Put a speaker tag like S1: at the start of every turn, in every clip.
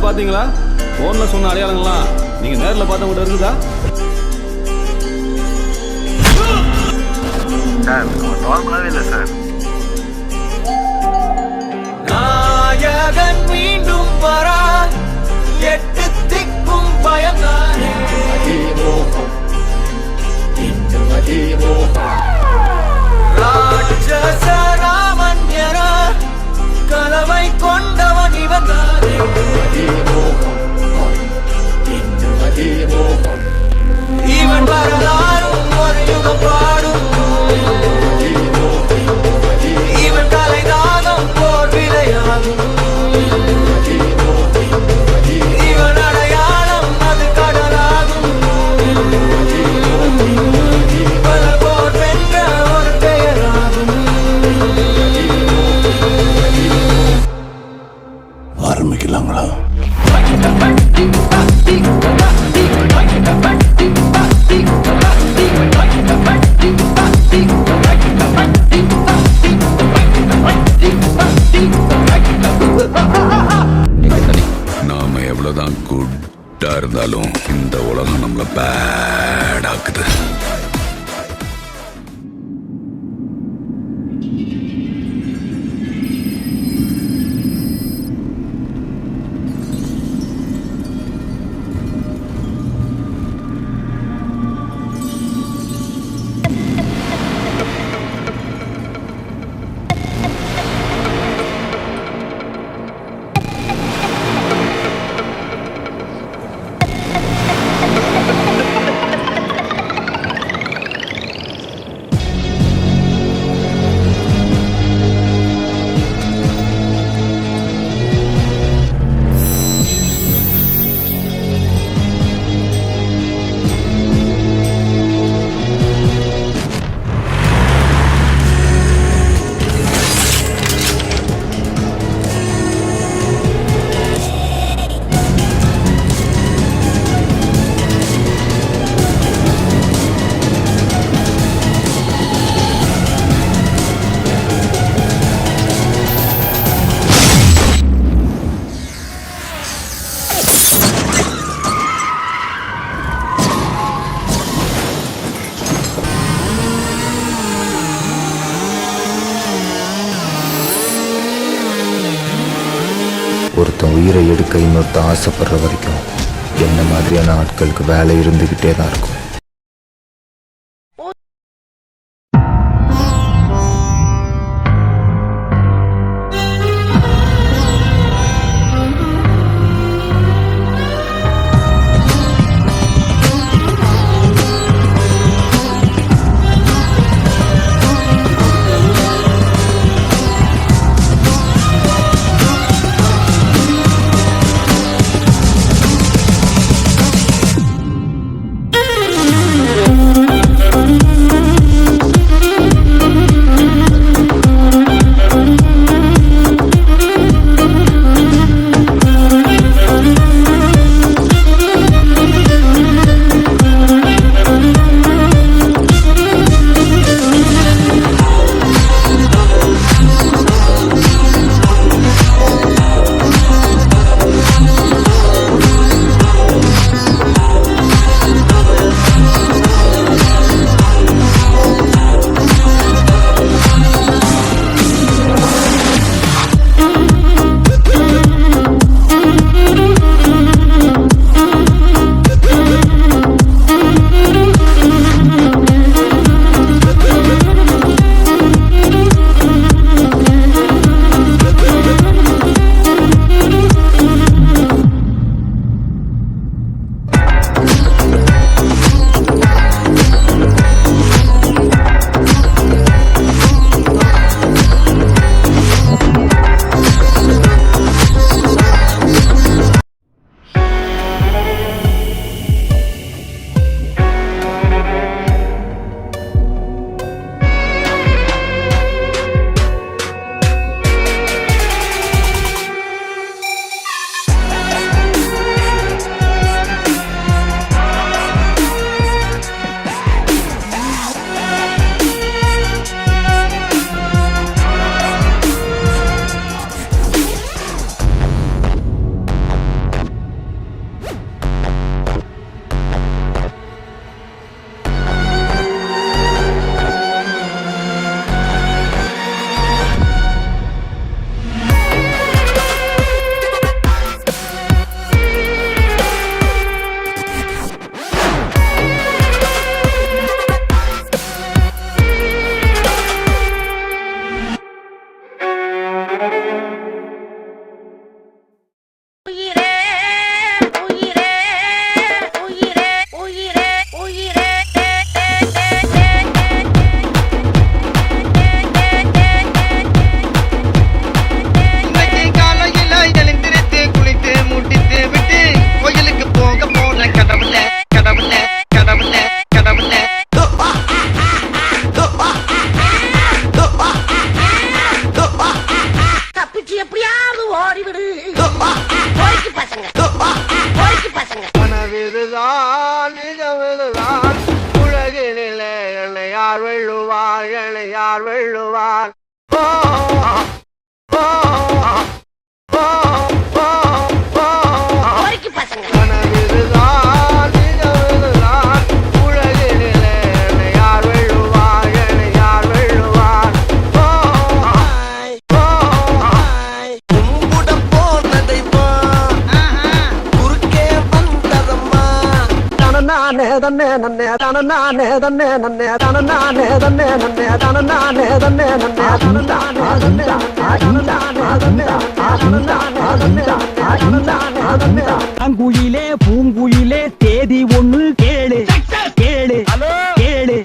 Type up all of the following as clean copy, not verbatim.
S1: பாத்தீங்களா? போன்ல சொன்ன அடையாளங்களாம் நீங்க நேர்ல பார்த்த கூட இருக்குதா?
S2: சார் நார்மலாவே இல்லை சார்.
S3: நாயகன் மீண்டும் வரா, எட்டு திக்கும் பயந்தானே. ராட்சச ராமன் என கலவை கொண்டவன் இவன் தானே. இவன் வரலாறும் ஒரு யுகம் பாடும். இவன் தலைதாகம் போர் விளையாடும். இவன் அடையாளம் அது கடலாகும். பல போர் வென்ற ஒரு பெயராகும்.
S4: ஆரம்பிக்கலாங்களா? நாம எவ்வளவுதான் குட்டா இருந்தாலும் இந்த உலகம் நம்மள பேடாக்குது.
S5: ஒருத்தன் உயிரை எடுக்க இன்னொருத்தன் ஆசைப்படுற வரைக்கும் என்ன மாதிரியான ஆட்களுக்கு வேலை இருந்துக்கிட்டே தான் இருக்கும்.
S3: யார் வெல்லுவார் கனவிதுதான் நிஜமிதுதான் உலகினிலே என்னை யார் வெல்லுவார் என்னை யார் வெல்லுவார் கும்பிடம் போனதைமா குறுக்கே வந்ததம்மா தனநானே தன்னே நன்னே தனநானே தன்னே நன்னே தனநானே தன்னே நன்னே தனநானே தன்னே நன்னே தனநானே தன்னே தனநானே தன்னே தனநானே தன்னே தனநானே தன்னே
S6: அங்குயிலே பூங்குயிலே தேதி ஒண்ணு கேளு கேளு கேளு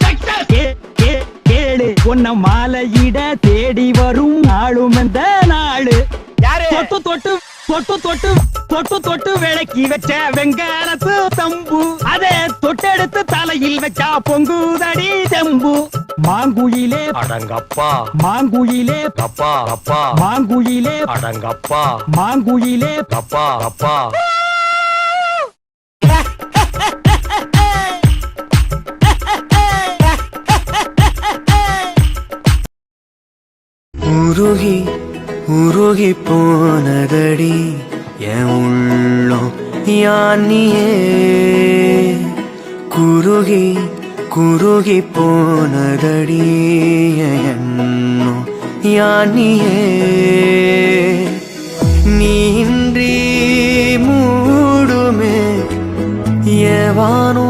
S6: கேளு உன்ன மாலையிட தேடி வரும் நாளும் இந்த நாளு தொட்டு தொட்டு தொட்டு தொட்டு தொட்டு தொட்டு விளக்கி வச்ச வெங்காரத்து தம்பு அதே தொட்டெடுத்து தலையில் வச்சா பொங்குதடி செம்பு மாங்குயிலே
S2: அடங்கப்பா
S6: மாங்குயிலே
S2: அப்பா அப்பா
S6: மாங்குயிலே
S2: அடங்கப்பா
S6: மாங்குயிலே
S2: அப்பா அப்பா
S3: உருகி உருகி போனதடி என் உள்ளம் யானியே குருகி குருகி போனதடி என் எண்ணம் யானியே நீன்றி மூடுமே ஏவானோ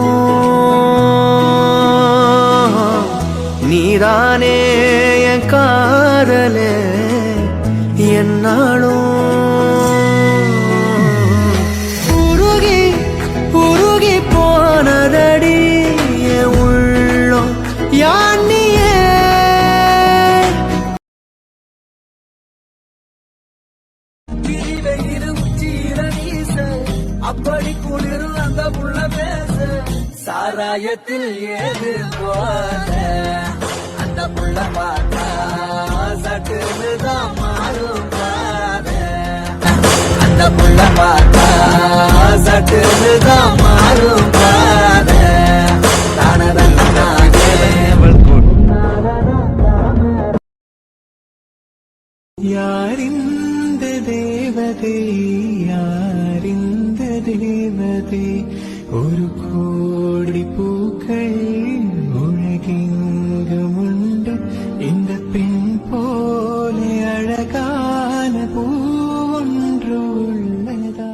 S3: நீதானே என் காதலே என்னாலும் உருகி உருகி போனதடி என் உள்ளம் யானியே அப்படி குளிரும் அந்த புள்ள பேச சாராயத்தில் ஏது போல அந்த புள்ள பார்த்தா சட்டுதான் மாறும் பாத அந்த புள்ள பார்த்தா சட்டுதான் மாறும் பாத யாரிந்த தேவதை யாரிந்த தேவதை ஒரு கோடி பூக்கள் உலகெங்கும் உண்டு இந்த பெண் போல அழகான பூ ஒன்று உள்ளதா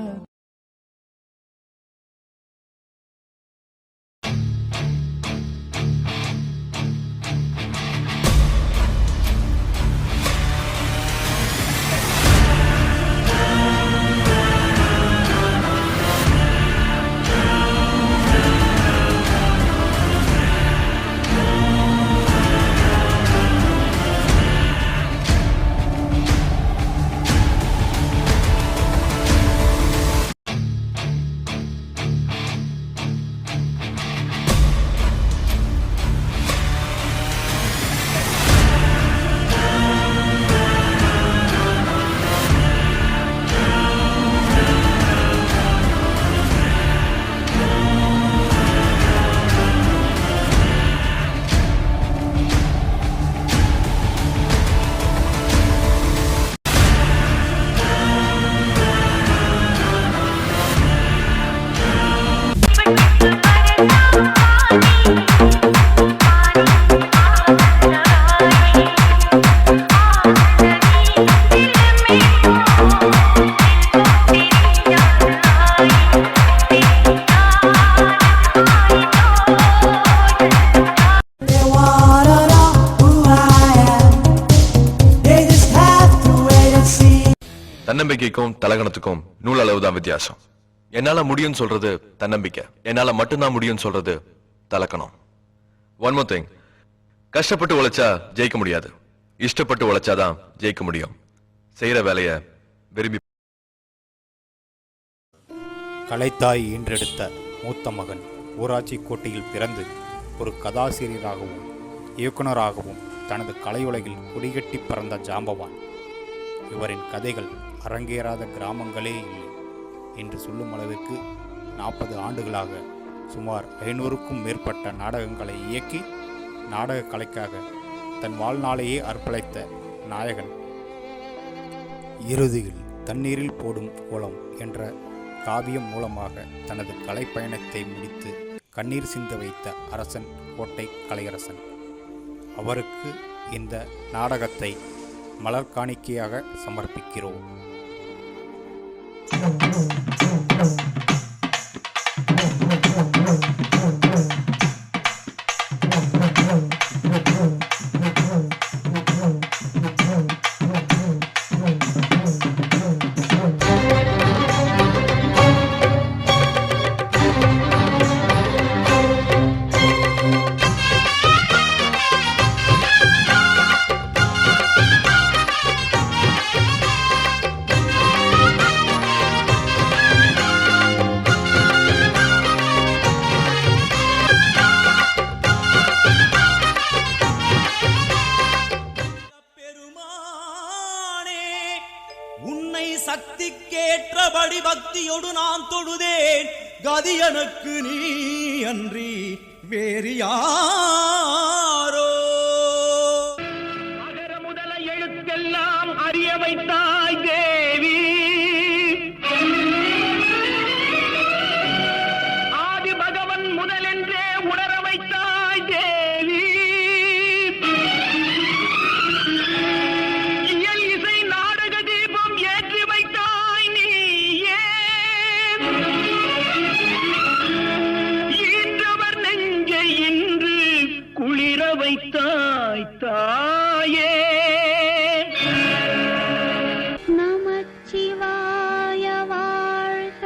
S2: தன்னம்பிக்கைக்கும் தலகணத்துக்கும் நூல் அளவுதான் வித்தியாசம். என்னால முடியும்னு சொல்றது தன்னம்பிக்கை, என்னால மட்டும்தான் முடியும்னு சொல்றது தலக்கணம். ஒன் மோர் திங், கஷ்டப்பட்டு உழைச்சா ஜெயிக்க முடியாது, இஷ்டப்பட்டு உழைச்சாதான் ஜெயிக்க முடியும். செய்யற வேலைய விரும்பி.
S7: கலைத்தாய் ஈன்றெடுத்த மூத்த மகன் ஊராட்சி கோட்டையில் பிறந்து ஒரு கதாசிரியராகவும் இயக்குனராகவும் தனது கலையுலகில் குடிகட்டி பறந்த ஜாம்பவான். இவரின் கதைகள் அரங்கேறாத கிராமங்களே இல்லை என்று சொல்லும் அளவிற்கு 40 ஆண்டுகளாக சுமார் 500க்கும் மேற்பட்ட நாடகங்களை இயக்கி நாடக கலைக்காக தன் வாழ்நாளையே அர்ப்பணித்த நாயகன் இறுதியில் தண்ணீரில் போடும் கோலம் என்ற காவியம் மூலமாக தனது கலைப்பயணத்தை முடித்து கண்ணீர் சிந்த வைத்த அரசன் கோட்டை கலையரசன். அவருக்கு இந்த நாடகத்தை மலர் காணிக்கையாக சமர்ப்பிக்கிறோம்.
S8: சக்திக்கேற்றபடி பக்தியோடு நான் தொழுதேன். கதி எனக்கு நீ அன்றி வேறு யாரோ?
S6: அகர முதல எழுத்தெல்லாம் அறிய வைத்தாய் தேவி. ஆதி பகவன் முதலென்றே உணர வைத்தாய் தேவி. இயல் இசை நாடக தீபம் ஏற்றி வைத்தாய் நீயே. ஈன்றவர் நெஞ்சை இன்று குளிர வைத்தாய் தாயே.
S9: நமச்சிவாய வாழ்க,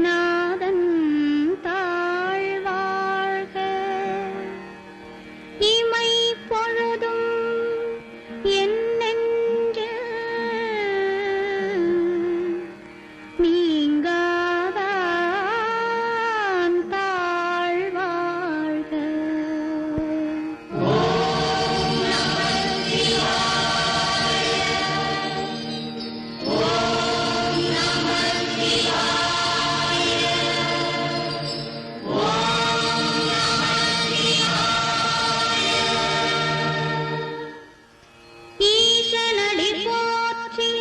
S9: நாதன் தாழ் வாழ்க. இமை பொழுதும் என் நெஞ்சில் நீங்காதான் தாழ் வாழ்க. ஈசனடி போற்றி,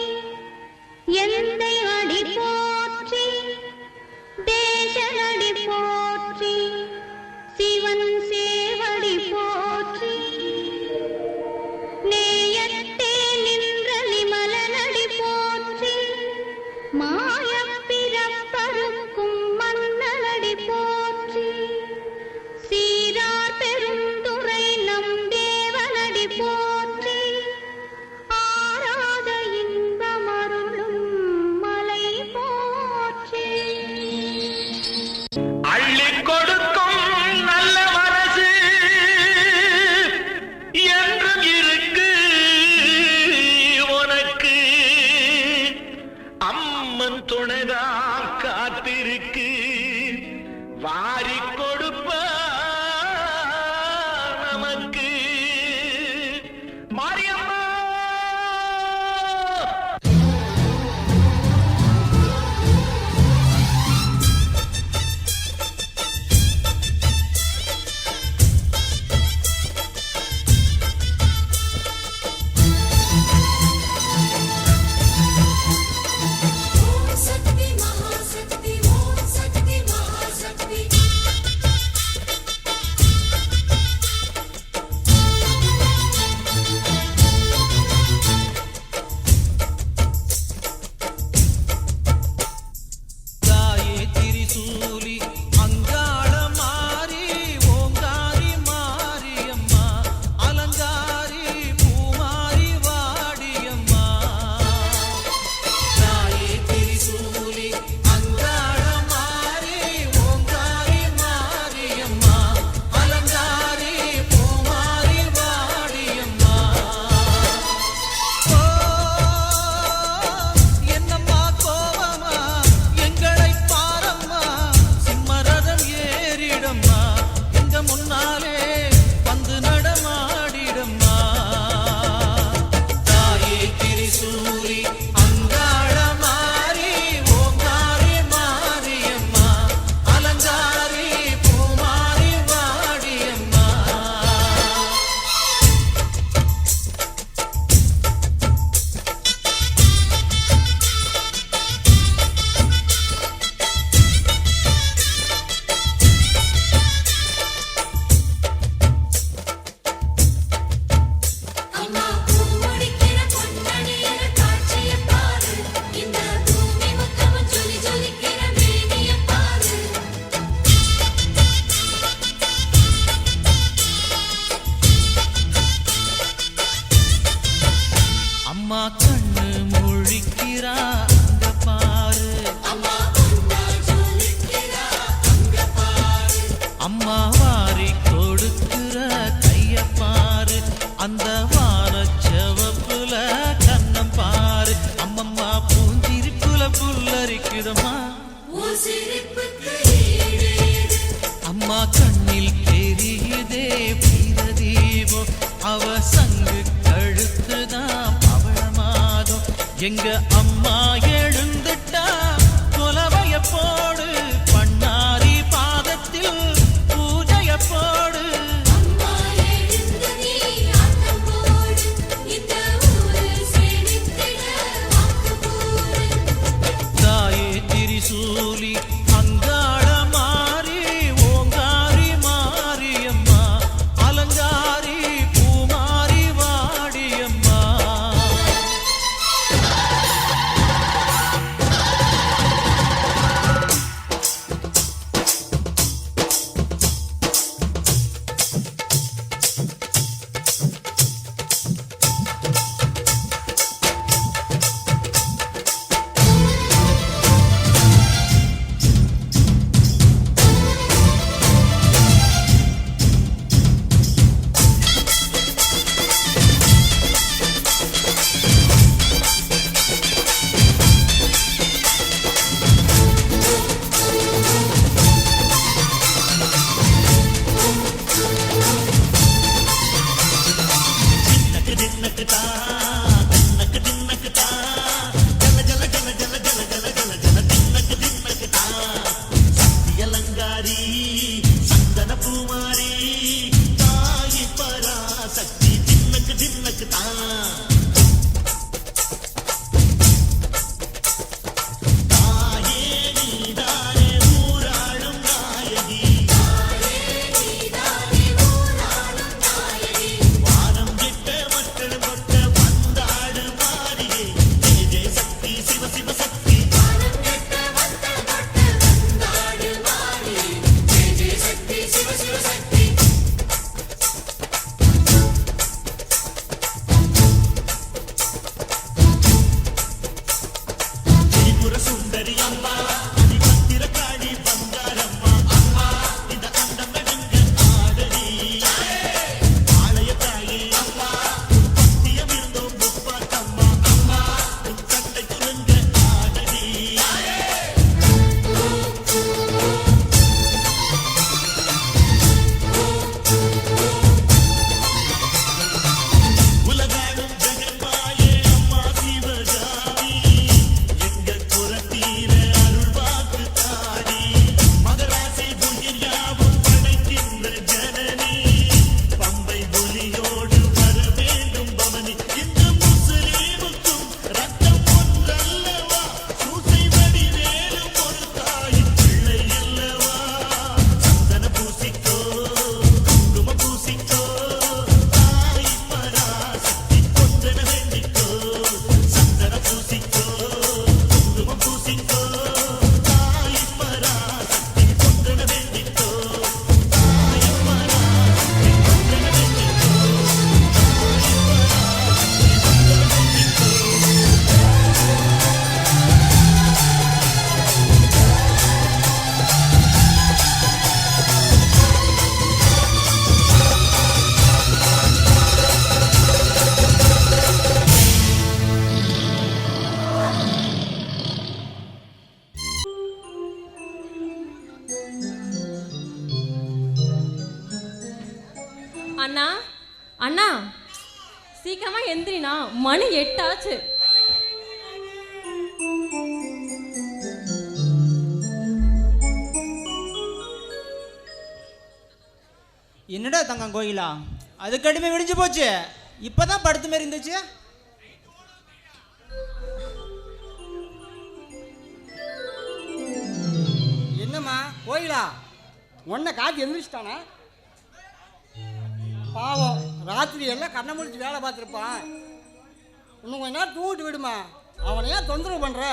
S9: எந்தை அடி போற்றி, தேசனடி போற்றி, சிவன் சேவடி போற்றி. நேயத்தே நின்ற நிமலனடி போற்றி, மாயப் பிறப்பறுக்கும் மன்னனடி போற்றி. சீரார் பெருந்துறை நம் தேவனடி போற்றி. ஆராத இன்பமருளும் மலை போற்றி.
S6: அள்ளிக் கொடுக்கும் நல்ல மனசு என்றும் இருக்கு உனக்கு. அம்மன் துணைதான் காத்திருக்கு, வாரிக் கொடுப்ப நமக்கு. மாரியம்மா
S9: சக்தி மகாசக்தி, ஓம் சக்தி மகாசக்தி.
S8: அம்மா கண்ணில் தெரியுதே வீரதீபம் அவ சங்கு கழுத்துதான் பவளமாதம் எங்க அம்மா எழுந்துட்டா கொலவைய போடு பண்ணாரி பாதத்தில் பூஜைய போடு தாயே திரிசூலி அங்காள மாறி ஓங்காரி மாரியம்மா அலங்காரி பூமாரி வாடியம்மா
S10: அண்ணா அண்ணா சீக்கிரமா எந்திரினா மணி 8 ஆச்சு.
S8: என்னடா தங்கம் கோயிலா அது கடுமை விடிஞ்சு போச்சு, இப்பதான் படுத்து மாரி இருந்துச்சு.
S11: என்னம்மா கோயிலா உன்னை காட்டி எந்திரிச்சிட்டானா? பாவம் ராத்திரி எல்லாம் கண்ணை முடிச்சு வேலை பார்த்துருப்பான். இன்னும் கொஞ்ச நேரம் தூங்கிட்டு விடுமா, அவனை ஏன் தொந்தரவு பண்ற?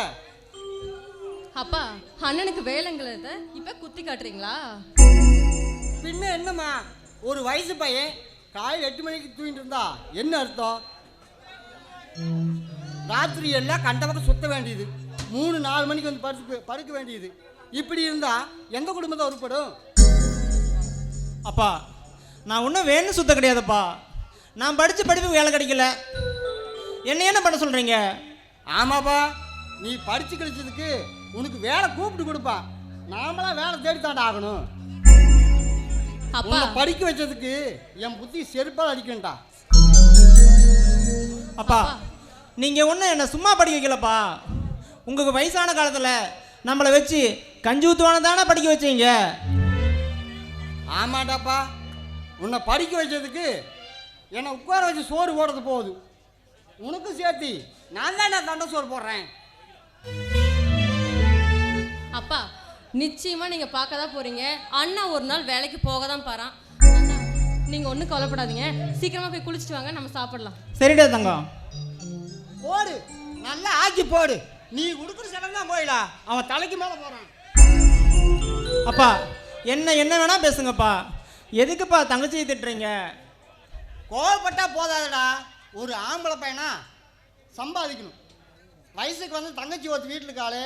S10: அப்பா அண்ணனுக்கு வேலைங்கிறத இப்ப குத்தி காட்டுறீங்களா?
S11: பின்ன என்னம்மா, ஒரு வயசு பையன் காலையில் 8 மணிக்கு தூங்கிட்டு இருந்தா என்ன அர்த்தம்? ராத்திரி எல்லாம் கண்ட பக்கம் சுத்த வேண்டியது, 3-4 மணிக்கு வந்து படுக்க வேண்டியது. இப்படி இருந்தா எந்த குடும்பத்தை உருப்படும்?
S8: அப்பா நான் ஒன்றும் வேணும் சுத்த கிடையாதுப்பா, நான் படித்த படிப்பு வேலை கிடைக்கல, என்ன பண்ண சொல்கிறீங்க?
S11: ஆமாப்பா, நீ படித்து கிடைச்சதுக்கு உனக்கு வேலை கூப்பிட்டு கொடுப்பா, நாமளாம் வேலை தேடித்தாண்ட ஆகணும்.
S10: அப்பா.
S11: உன்னை படிக்க வச்சதுக்கு என் புத்தி செருப்பால் அடிக்கண்டா.
S8: அப்பா நீங்கள் ஒன்றும் என்னை சும்மா படிக்க வைக்கலப்பா. உங்களுக்கு வயசான காலத்தில் நம்மளை வச்சு கஞ்சி ஊற்றுவான தானே படிக்க வச்சீங்க.
S11: ஆமாண்டாப்பா, உன்னை படிக்க வச்சதுக்கு என்னை உட்கார வச்சு சோறு போடுறது போகுது. உனக்கும் சேர்த்தி நான் தான் தண்டை சோறு போடுறேன்.
S10: அப்பா நிச்சயமா நீங்க பார்க்க தான் போறீங்க. அண்ணா ஒரு நாள் வேலைக்கு போக தான் பாறான். நீங்க ஒன்றும் கவலைப்படாதீங்க. சீக்கிரமா போய் குளிச்சுட்டு வாங்க, நம்ம சாப்பிடலாம்.
S8: சரிடா தங்கம்.
S11: போடு, நல்லா ஆக்கி போடு. நீ கொடுக்குற சடம் தான் போயிடா, அவன் தலைக்கு மேலே போகிறான்.
S8: அப்பா என்ன வேணா பேசுங்கப்பா. எதுக்குப்பா தங்கச்சியை திட்டுறீங்க?
S11: கோவப்பட்டா போதாதடா. ஒரு ஆம்பளை பையனா சம்பாதிக்கணும். வயசுக்கு வந்து தங்கச்சி ஒருத்தி வீட்டில் இருக்காளே,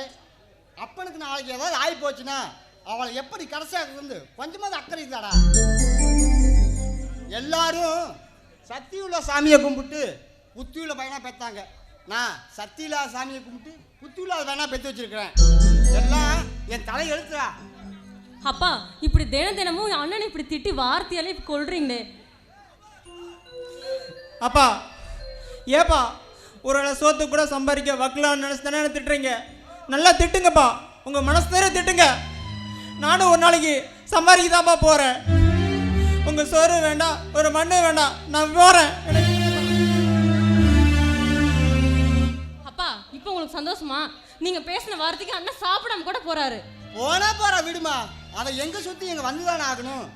S11: அப்பனுக்கு நாளைக்கு ஏதாவது ஆகி போச்சுன்னா அவளை எப்படி கடைசியாக்குறது கொஞ்சமாவது அக்கறை இருந்தாடா. எல்லாரும் சக்தி உள்ள சாமியை கும்பிட்டு புத்தி உள்ள பையனா பெற்றாங்க. நான் சக்தி இல்லாத சாமியை கும்பிட்டு புத்தி இல்லாத பையனா பெற்று வச்சிருக்கிறேன். எல்லாம் என் தலை எழுத்துடா.
S10: அப்பா இப்படி தினமும் அண்ணனை இப்படி திட்டி வார்த்தையாலே இப்படி கொள்றீங்களே.
S8: அப்பா ஏப்பா ஒரு வேளை சோத்து கூட சம்பாதிக்க வக்கலான்னு நினச்சி தானே திட்டுறீங்க. நல்லா திட்டுங்கப்பா, உங்கள் மனசு நேர திட்டுங்க. நானும் ஒரு நாளைக்கு சம்பாதிக்கதான்ப்பா போகிறேன். உங்கள் சோறு வேண்டாம், ஒரு மண்ணு வேண்டாம், நான் போகிறேன்.
S10: அப்பா இப்போ உங்களுக்கு சந்தோஷமா? நீங்க பேசின வார்த்தைக்கு அண்ணன் சாப்பிடாம கூட போறாரு.
S11: போறா விடுமா, அதை எங்க சுத்தி எங்க வந்துதானே ஆகணும்.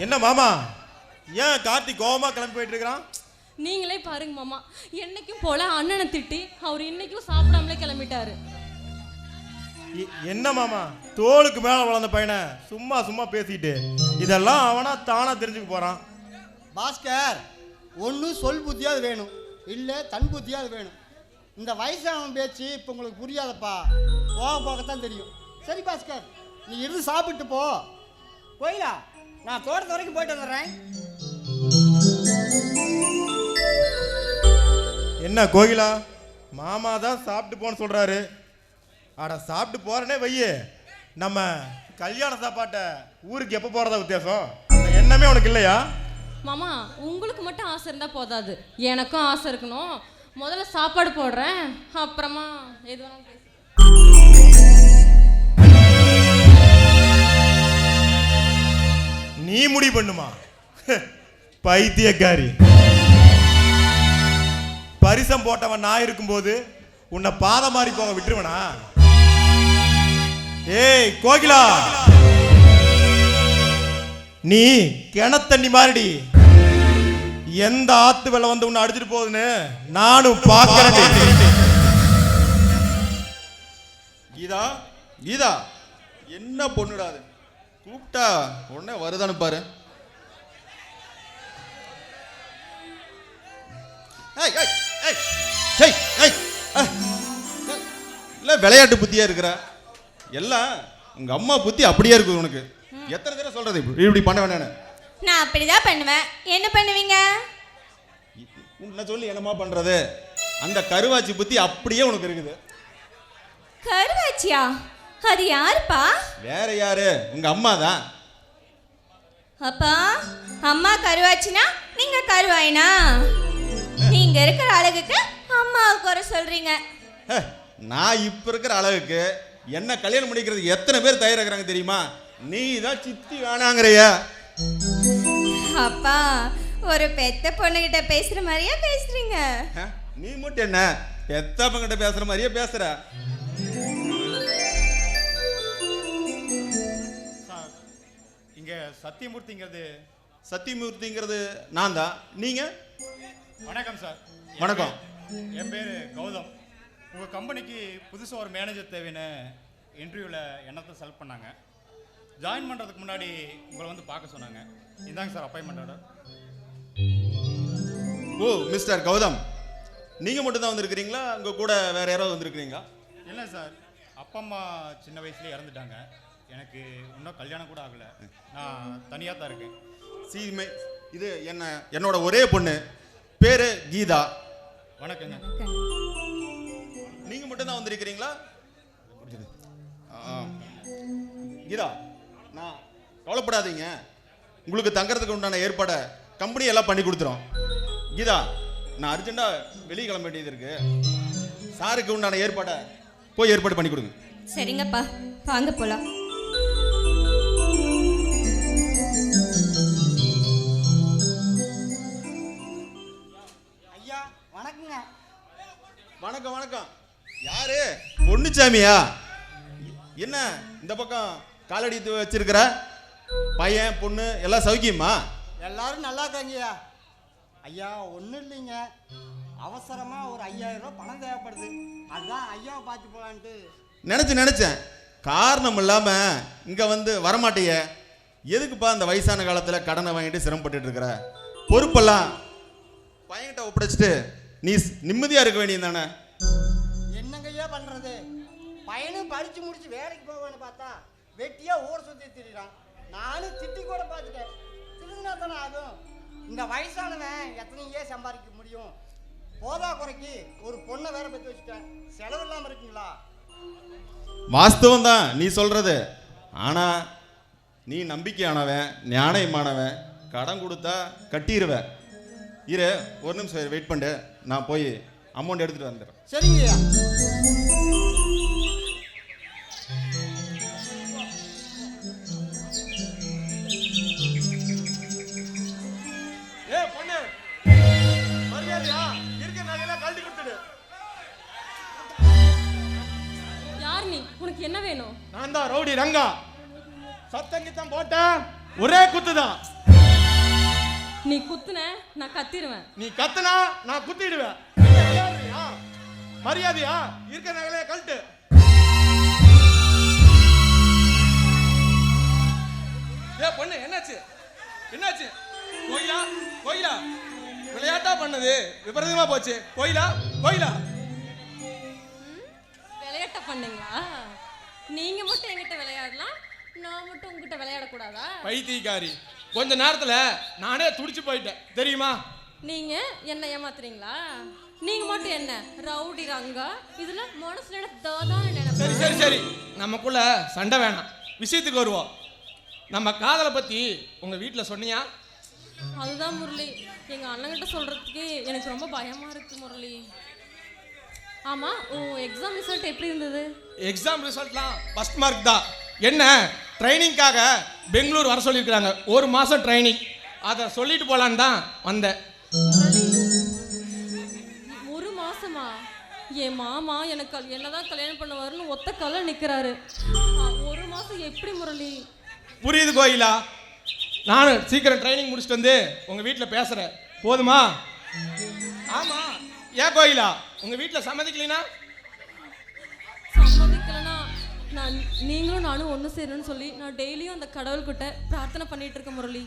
S12: என்ன மாமா, ஏன் கார்த்திக் கோவமா கிளம்பி போயிட்டு இருக்கிறான்?
S10: நீங்களே பாருங்க மாமா, என்னைக்கும் போல அண்ணனை திட்டி அவர் இன்னைக்கும் சாப்பிடாமலே கிளம்பிட்டாரு.
S12: என்ன மாமா, தோளுக்கு மேல வளர்ந்த பையனை சும்மா பேசிட்டு இதெல்லாம் அவனா தானா தெரிஞ்சுக்க போறான்.
S11: பாஸ்கர், ஒன்று சொல் புத்தியாவது வேணும், இல்லை தன் புத்தியாவது வேணும். இந்த வயசானவன் பேச்சு இப்போ உங்களுக்கு புரியாதப்பா, போக போகத்தான் தெரியும். சரி பாஸ்கர், நீ இருந்து சாப்பிட்டு போ. போயிடா, நான் தோட்டத்து வரைக்கும் போயிட்டு வந்துடுறேன்.
S12: என்ன கோகிலா, மாமா தான் சாப்பிட்டு போன்னு சொல்றாரு. ஆட சாப்பிட்டு போறனே வையே, நம்ம கல்யாண சாப்பாட்டை ஊருக்கு எப்போ போறதா வித்தியாசம்? அந்த எண்ணமே உனக்கு இல்லையா?
S10: மாமா உங்களுக்கு மட்டும் ஆசை இருந்தா போதாது, எனக்கும் ஆசை இருக்கணும். முதல்ல சாப்பாடு போடுறேன், அப்புறமா எது வேணாலும் பேசு.
S12: நீ முடிவு பண்ணுமா? பைத்தியக்காரி. பரிசம் போட்டவன் நான் இருக்கும்போது உன்னை பாதம் மாறி போக விட்டுருவனா? ஏய் கோகிலா, நீ கிணத்தண்ணி மாறிடி. எந்த ஆத்து வெள்ளம் வந்து உன்னை அடிச்சிட்டு போகுதுன்னு நானும் பார்க்கிறேன்.
S13: கீதா, கீதா, என்ன பொண்ணுடாது, கூப்பிட்டா உடனே வருதானு பாரு. இல்ல விளையாட்டு புத்தியா இருக்கிற, எல்லாம் உங்க அம்மா புத்தி அப்படியே இருக்குது உனக்கு. எத்தனை தடவை சொல்றது இப்படி பண்ண வேணான்னு?
S9: நான் அப்படிதான் பண்ணுவேன். என்ன பண்ணுவீங்க?
S13: உன்னை சொல்லி என்னமா பண்றது? அந்த கருவாச்சி புத்தி அப்படியே உனக்கு இருக்குது.
S9: கருவாச்சியா? அது யாருப்பா?
S13: வேற யாரு, உங்க அம்மா தான்.
S9: அப்பா, அம்மா கருவாச்சினா நீங்க கருவாயினா? நீங்க இருக்கிற அழகுக்கு அம்மாவுக்கு குறை சொல்றீங்க.
S13: நான் இப்ப இருக்கிற அழகுக்கு என்ன கல்யாணம் பண்ணிக்கிறதுக்கு எத்தனை பேர் தயாராகிறாங்க தெரியுமா? நீ தான் சித்தி வேணாங்கிறிய.
S9: அப்பா, ஒரு பெத்த பொண்ணுகிட்ட பேசுற மாதிரியா பேசுறீங்க?
S13: நீ மட்டும் என்ன பெத்தப்பங்கிட்ட பேசுற மாதிரியே பேசுற.
S12: இங்க சத்தியமூர்த்திங்கிறது
S13: சத்தியமூர்த்திங்கிறது நான் தான். நீங்க?
S12: வணக்கம் சார்.
S13: வணக்கம்.
S12: என் பேர் கௌதம். உங்கள் கம்பெனிக்கு புதுசாக ஒரு மேனேஜர் தேவைன்னு இன்டர்வியூவில் என்னத்தை செலக்ட் பண்ணாங்க. ஜாயின் பண்ணுறதுக்கு முன்னாடி உங்களை வந்து பார்க்க சொன்னாங்க. இந்தாங்க சார் அப்பாயின்மெண்ட் ஆர்டர்.
S13: ஓ மிஸ்டர் கௌதம், நீங்கள் மட்டும் தான் வந்திருக்கிறீங்களா? உங்கள் கூட வேற யாராவது வந்திருக்கிறீங்களா?
S12: இல்லை சார், அப்பா அம்மா சின்ன வயசுலேயே இறந்துட்டாங்க. எனக்கு இன்னும் கல்யாணம் கூட ஆகலை. நான் தனியாக தான் இருக்கேன்.
S13: சீமை, இது என்னோட ஒரே பொண்ணு, பேரு கீதா.
S12: வணக்கங்க.
S13: நீங்க மட்டும் தான் வந்திருக்கிறீங்களா? கீதா நான் கவலைப்படாதீங்க, உங்களுக்கு தங்கறதுக்கு உண்டான ஏற்பாடை கம்பெனி எல்லாம் பண்ணி கொடுத்துரும். கீதா நான் அர்ஜென்ட்டாக வெளியே கிளம்ப வேண்டியது இருக்கு, சாருக்கு உண்டான ஏற்பாடை போய் ஏற்பாடு பண்ணி கொடுங்க.
S9: சரிங்கப்பா, வாங்க போலாம்.
S11: ஐயா வணக்கங்க.
S13: வணக்கம் வணக்கம். யாரு? பொன்னுச்சாமியா? என்ன இந்த பக்கம் காலடி வச்சிருக்கிற? பையன் பொண்ணு எல்லாம் சௌக்கியமா?
S11: எல்லாரும் நல்லா இருக்காங்கய்யா. ஐயா ஒன்றும் இல்லைங்க, அவசரமாக ஒரு 5000 ரூபா பணம் தேவைப்படுது, அதுதான் ஐயாவை பார்த்து போகலான்ட்டு
S13: நினச்சேன். காரணம் இல்லாமல் இங்கே வந்து வரமாட்டிய. எதுக்குப்பா இந்த வயசான காலத்தில் கடனை வாங்கிட்டு சிரமப்பட்டு இருக்கிற? பொறுப்பெல்லாம் பையன்கிட்ட ஒப்படைச்சிட்டு நீ நிம்மதியாக இருக்க வேண்டியது தானே?
S11: என்னங்கய்யா பண்ணுறது? பையனும் படித்து முடிச்சு வேலைக்கு போவேன்னு பார்த்தா வெட்டியாக ஊரை சுற்றி திரிறான். நானும் திட்டி கூட பார்த்துட்டேன், திருந்தினா தானே ஆகும். இந்த வயசானவன் எத்தனையே சம்பாதிக்க முடியும்? போதா குறைக்கு ஒரு பொண்ணை வேற பெற்று வச்சுட்டேன், செலவு இல்லாமல் இருக்குங்களா?
S13: வாஸ்தவம் தான் நீ சொல்றது. ஆனா நீ நம்பிக்கையானவன், ஞானயமானவன், கடன் கொடுத்தா கட்டிடுவேன். இரு ஒரு நிமிஷம் வெயிட் பண்ணு, நான் போய் அமௌண்ட் எடுத்துட்டு வந்துடுறேன்.
S11: சரிங்கய்யா.
S12: பொண்ணு மரியாதையா இருக்க நகையெல்லாம் கழட்டி கொடுத்துடு.
S10: யார் நீ? உனக்கு என்ன வேணும்?
S12: நான் தான் ரவுடி ரங்கா. சத்தங்கித்தம் போட்ட ஒரே குத்துதான்.
S10: நீ குத்துன நான் கத்திடுவேன்.
S12: நீ கத்துனா நான் குத்திடுவேன். மரியாதையா இருக்க நகையில கழட்டு. பொண்ணு என்னாச்சு? என்னாச்சு? கோயிலா விளையாட்டா பண்ணது விபரீதமா போச்சு. கோயிலா
S10: விளையாட்ட பண்ணீங்களா? நீங்க மட்டும் என்கிட்ட விளையாடலாம், நான் மட்டும் உங்ககிட்ட விளையாடக்கூடாதா?
S12: பைத்தியக்காரி, கொஞ்ச நேரத்துல நானே துடிச்சு போயிட்டேன் தெரியுமா?
S10: நீங்க என்ன ஏமாத்துறீங்களா? நீங்க மட்டும் என்ன ரவுடி ரங்கா, இதுல மனசுல தாதான்.
S12: சரி நமக்குள்ள சண்டை வேணாம், விஷயத்துக்கு வருவோம். நம்ம காதலை பத்தி உங்க வீட்டுல சொன்னியா?
S10: அதுதான் முரளி, எங்க அண்ணன்கிட்ட சொல்றதுக்கு எனக்கு ரொம்ப பயமா இருக்கு முரளி. ஆமா, உன் எக்ஸாம் ரிசல்ட் எப்படி இருந்தது?
S12: எக்ஸாம் ரிசல்ட்லாம் ஃபர்ஸ்ட் மார்க் தான். என்ன ட்ரைனிங்காக பெங்களூர் வர சொல்லியிருக்காங்க, 1 மாசம் ட்ரைனிங். அதை சொல்லிட்டு போலான்னு தான் வந்தேன்.
S10: 1 மாசமா? என் மாமா எனக்கு என்னதான் கல்யாணம் பண்ணுவாருன்னு ஒத்த கால நிக்கிறாரு. 1 மாசம் எப்படி முரளி?
S12: புரியுது கோயிலா, நானும் சீக்கிரம் ட்ரைனிங் முடிச்சுட்டு வந்து உங்க வீட்டில் பேசுறேன், போதுமா? ஆமா, ஏன் கோயிலா உங்க வீட்டில் சம்மதிக்கலைனா?
S10: சம்மதிக்கலனா நீங்களும் நானும் ஒன்று சேரணும்னு சொல்லி நான் டெய்லியும் அந்த கடவுள்கிட்ட பிரார்த்தனை பண்ணிட்டு இருக்கேன் முரளி.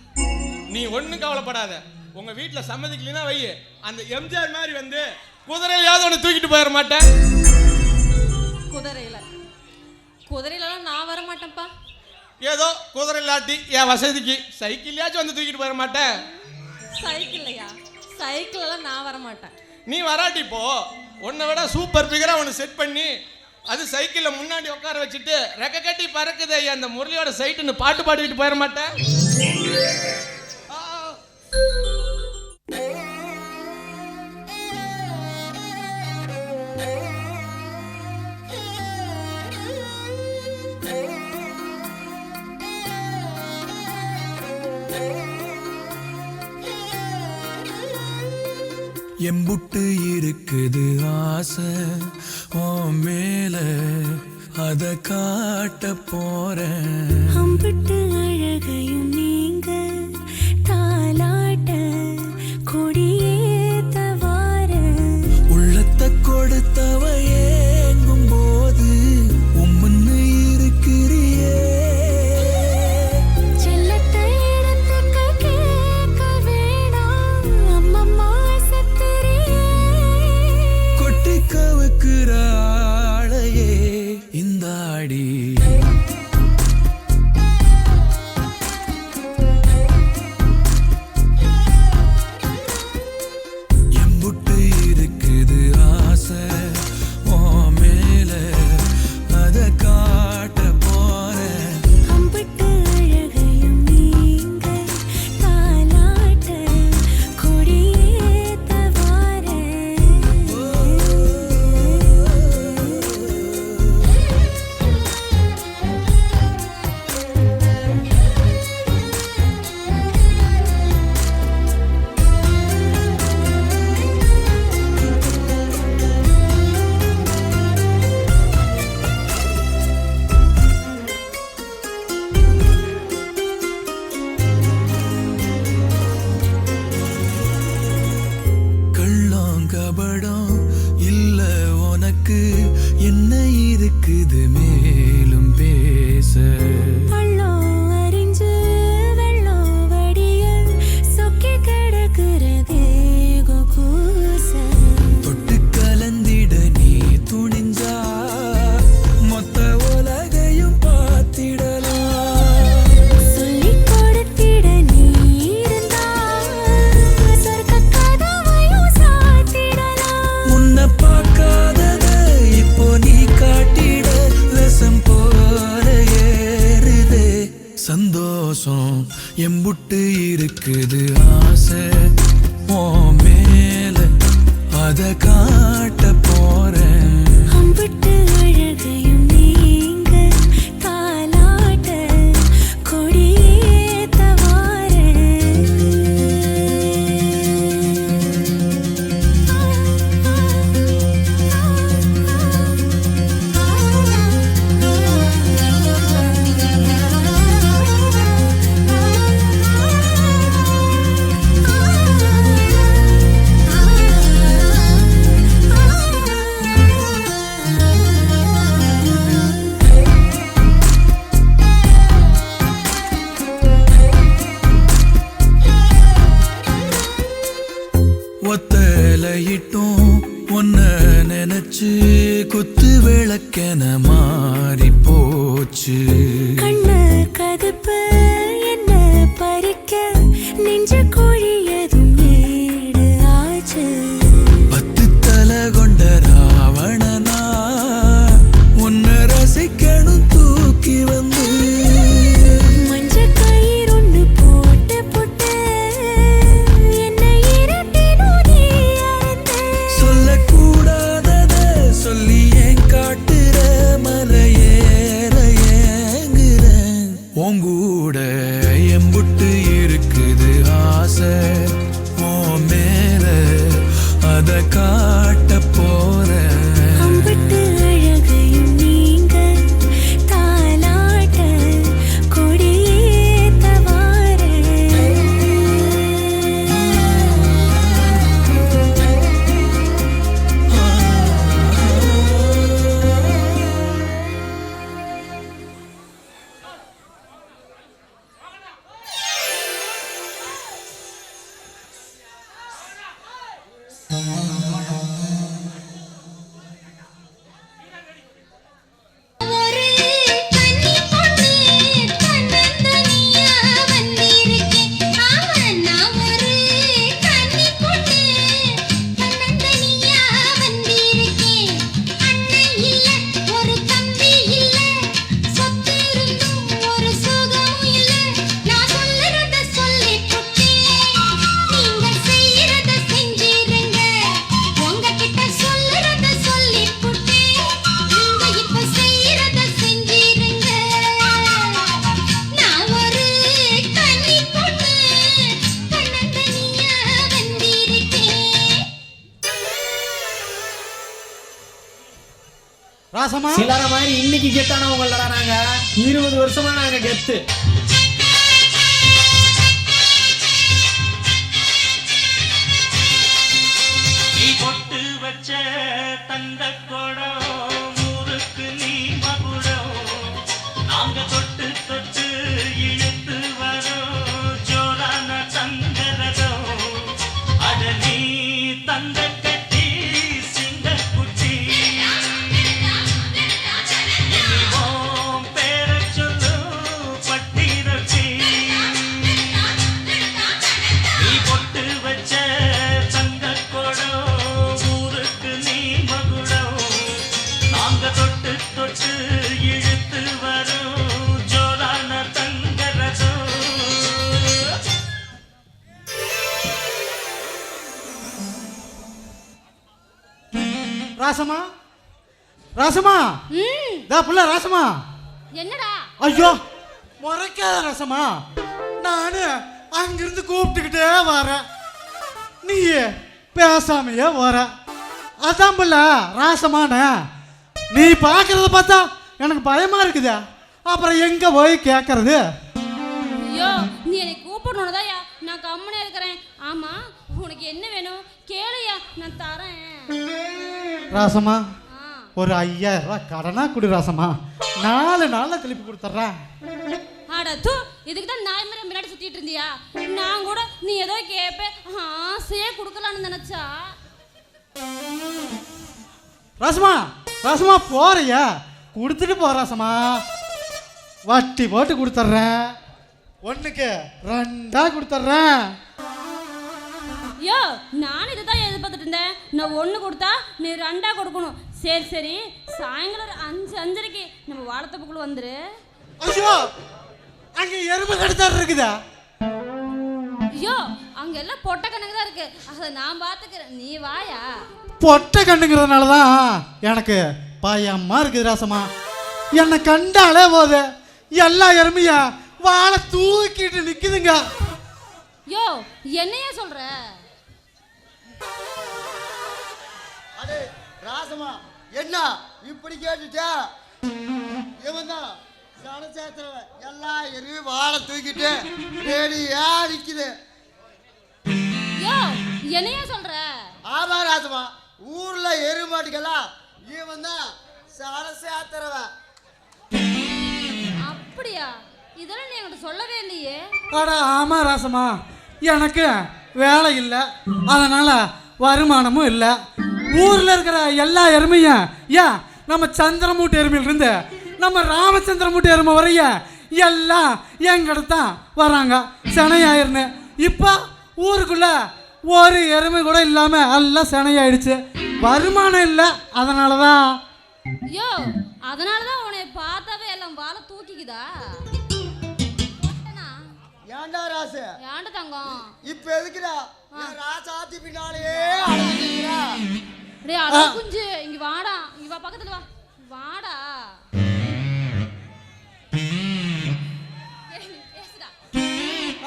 S12: நீ ஒன்றும் கவலைப்படாத, உங்க வீட்டில் சம்மதிக்கலைனா வை, அந்த எம்ஜிஆர் மாதிரி வந்து குதிரையிலாவது ஒன்று தூக்கிட்டு போயிட மாட்டேன்.
S10: குதிரையிலாம் நான் வர மாட்டேன்ப்பா.
S12: ஏதோ குதிரை இல்லாட்டி என் வசதிக்கு சைக்கிள்யாச்சும் வந்து தூக்கிட்டு போயிட மாட்டேன்.
S10: சைக்கிள்லாம் நான் வர மாட்டேன்.
S12: நீ வராட்டி போ, உன்னை விட சூப்பர் பிகரா ஒன்று செட் பண்ணி அது சைக்கிளில் முன்னாடி உட்கார வச்சுட்டு ரெக்க கட்டி பறக்குது அந்த முரளியோட சைட்டுன்னு பாட்டு பாடிக்கிட்டு போயிட மாட்டேன்.
S3: எம்புட்டு இருக்குது ஆசை உன் மேல, அத காட்ட போறேன்.
S14: அம்புட்டு அழகையும் நீங்க தாலாட்ட கொடியேத்த வார,
S3: உள்ளத்தை கொடுத்தவ ஏங்கும் போது உம்முன்னு இருக்கிறியே.
S14: செல்லத்தை இடத்துக்கு கேட்க வேணாம், அம்மம்மா சத்துரியே.
S3: கொட்டி கவுக்குற ஆளையே இந்த ஆடி. உனக்கு என்ன இருக்குது மேலும் பேச?
S14: பள்ளம் அறிஞ்சு வெள்ளம் வடிய சொக்கி கிடக்கிறதே கூச.
S3: தொட்டு கலந்திட நீ துணிஞ்சா மொத்த உலகையும் பார்த்திடலாம்.
S14: சொல்லிக் கொடுத்திட நீ இருந்தா சொர்க்க கதவையும் சாத்திடலாம்.
S3: உன்னை பார்க்காதத இப்போ நீ காட்டிட லசம் போல ஏறுதே. சந்தோஷம் எம்புட்டு இருக்குது ஆசை உன் மேல அத காட்ட போறேன்.
S14: அம்பிட்டு அழகையும் நீங்க தாலாட்ட கொடியேத்த
S3: ஒத்தலையிட்டும் உன்ன நினைச்சு குத்து விளக்கென மாறி போச்சு.
S14: கண்ணு கதுப்பு என்ன பறிக்க நெஞ்ச குழியதும் ஏடு ஆச்சு.
S3: 10 தலை கொண்ட ராவணனா உன்னை ரசிக்கணும் தூக்கி வந்து.
S14: மஞ்ச கயிறொன்னு போட்டு போட்டு என்னை இரட்டினும் நீ அறிந்த.
S3: சொல்லக்கூடாதத சொல்லி ஏன் காட்டுற மலையேற ஏங்குறேன். உங்கூட எம்புட்டு இருக்குது ஆசை உன் மேல அத காட்ட போறேன்.
S14: அம்பிட்டு அழகையும் நீங்க தாலாட்ட கொடியேத்த ஒரு கன்னி பொண்ணு தன்னந்தனியா வந்திருக்கேன். ஆமா நான் ஒரு கன்னி பொண்ணு தன்னந்தனியா வந்திருக்கேன். அண்ணன் இல்ல ஒரு தம்பி இல்ல சொத்து இருந்தும் ஒரு சுகமும் இல்ல. நான் சொல்லுறத சொல்லி புட்டேன் நீங்க செய்யறத செஞ்சிருங்க. உங்ககிட்ட சொல்லுறத சொல்லி புட்டேன் நீங்க இப்ப செய்யறத செஞ்சிருங்க. நான் ஒரு கன்னி பொண்ணு தன்னந்தனியா வந்திருக்கேன்.
S11: ராசமா
S8: சிலர மாதிரி இன்னைக்கு கெட்டானவங்களடா நாங்க 20 வருஷமா நாங்க கெத்து.
S6: நீ பொட்டு வச்ச தந்த குடம் ஊருக்கு நீ மகுடம். நாங்க தொட்டு தொட்டு இழுத்து வரோம் ஜோரான தங்கரதம். அட நீ தந்த கட்டி சிங்க குட்டி. இனிவோம் பேரச் சொல்லு பட்டி ரொட்டி. நீ பொட்டு வச்ச தங்க குடம் ஊருக்கு நீ மகுடம். நாங்க தொட்டு தொட்டு இழுத்து வரோம் ஜோரான தங்கரதம்.
S11: ராசமா ராசமா தா புள்ள ராசமா.
S10: என்னடா
S11: ஐயோ முறைக்காத ராசமா. நானு அங்கிருந்து கூப்பிட்டுக்கிட்டே வரேன் நீ பேசாமையே வர. அதான் புள்ள ராசமான நீ பார்க்கறத பார்த்தா எனக்கு பயமா இருக்குதே. அப்புறம் எங்க போய் கேட்கறது?
S10: ஐயோ நீ என்னை கூப்பிடணும்னுதாயா நான் கம்முனே இருக்கிறேன். ஆமா உனக்கு என்ன வேணும் கேளையா நான் தரேன்.
S11: ராசமா
S15: ஒரு 5000 ரூபாய் கடனா கொடு ராசம்மா, 4 நாளில் திருப்பி கொடுத்துட்றேன்.
S10: அட தூ, இதுக்கு தான் நாய் மாதிரி முன்னாடி சுத்திட்டு இருந்தியா? நான் கூட நீ ஏதோ கேட்பேன் ஆசையே கொடுக்கலான்னு நினைச்சா.
S15: ராசம்மா ராசம்மா போறியா? கொடுத்துட்டு போ ராசம்மா, வட்டி போட்டு கொடுத்துட்றேன், 1க்கு 2ஆ கொடுத்துட்றேன்.
S10: யோ, நான் இதை தான் எதிர்பார்த்துட்டு இருந்தேன். நான் 1 கொடுத்தா நீ 2ஆ கொடுக்கணும். சரி சரி, சாயங்காலம் ஒரு 5:30க்கு நம்ம வாழைத்தப்புக்குள்ள வந்துரு.
S15: ஐயோ, அங்கே எறும்பு கடித்தாரு இருக்குதா?
S10: ஐயோ, அங்க எல்லாம் பொட்டை கணக்கு தான் இருக்கு, அதை நான் பார்த்துக்கிறேன், நீ வாயா.
S15: பொட்டை கண்ணுங்கிறதுனால தான் எனக்கு பயமா இருக்குது ராசம்மா. என்னை கண்டாலே போது எல்லா எருமையா வாழை தூக்கிட்டு நிக்குதுங்க.
S10: யோ, என்னையா சொல்ற?
S11: அடே ராசமா, என்ன இப்படி கேட்டுட்டா? இவன் தான் சனச்சேத்திரவன், எல்லா எருமையும் வாழை தூக்கிட்டு ரெடியா நிக்குது.
S10: யோ, என்னையா சொல்ற?
S11: ஆமா ராசமா, ஊர்ல எருமாட்டுக்கெல்லாம் இவன் தான் சனச்சேத்திரவன்.
S10: அப்படியா? இதெல்லாம் நீ என்கிட்ட சொல்லவே இல்லையே.
S15: அட ஆமா ராசம்மா, எனக்கு வேலை இல்லை, அதனால வருமானமும் இல்லை. ஊர்ல இருக்கிற எல்லா எருமையும் ஏன் நம்ம சந்திரமூட்டு எருமையிலிருந்து நம்ம ராமச்சந்திரமூட்டு எருமை வரைய எல்லாம் எங்கிட்ட தான் வராங்க சினையாயிருன்னு. இப்போ ஊருக்குள்ள ஒரு எருமை கூட இல்லாம எல்லாம் சினையாயிடுச்சு, வருமானம் இல்லை, அதனால தான்.
S10: யோ, அதனாலதான் உன்னை பார்த்தாவே எல்லாம் வாழை தூக்கிக்குதா?
S11: ஏண்டா ராசு?
S10: ஏன்டா தங்கம்?
S11: இப்ப எதுக்குடா ராசாத்தி பின்னாலே அலைஞ்சிக்கிறா?
S10: டேய் அட குஞ்சு, இங்க வாடா, இங்க வா, பக்கத்துல வா, வாடா.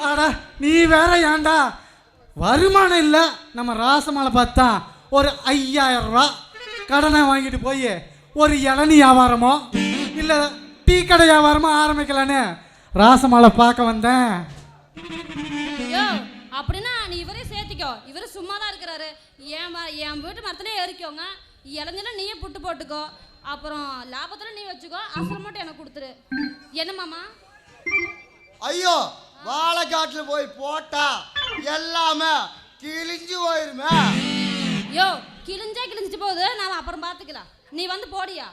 S15: அட நீ வேற ஏன்டா? வருமானம் இல்லை, நம்ம ராசமாலை பார்த்தா ஒரு 5000 ரூபா கடனை வாங்கிட்டு போய் ஒரு இளநீ வியாபாரமோ இல்லை டீ கடை வியாபாரமோ ஆரம்பிக்கலான்னு ராசமாலை பார்க்க வந்தேன்.
S10: யோ, அப்படின்னா நீ இவரே சேர்த்திக்கோ, இவரு சும்மா தான் இருக்கிறாரு. என் வீட்டு மரத்துலேயே ஏறிக்கோங்க, இளஞ்சல நீயே புட்டு போட்டுக்கோ, அப்புறம் லாபத்தில் நீ வச்சுக்கோ, அசல் மட்டும் எனக்கு கொடுத்துரு. என்ன மாமா?
S11: ஐயோ, வாழைக்காட்டுல போய் போட்டா எல்லாமே கிழிஞ்சு போயிருமே.
S10: யோ, கிழிஞ்சிட்டு போகுது, நாம அப்புறம் பார்த்துக்கலாம், நீ வந்து போடியா.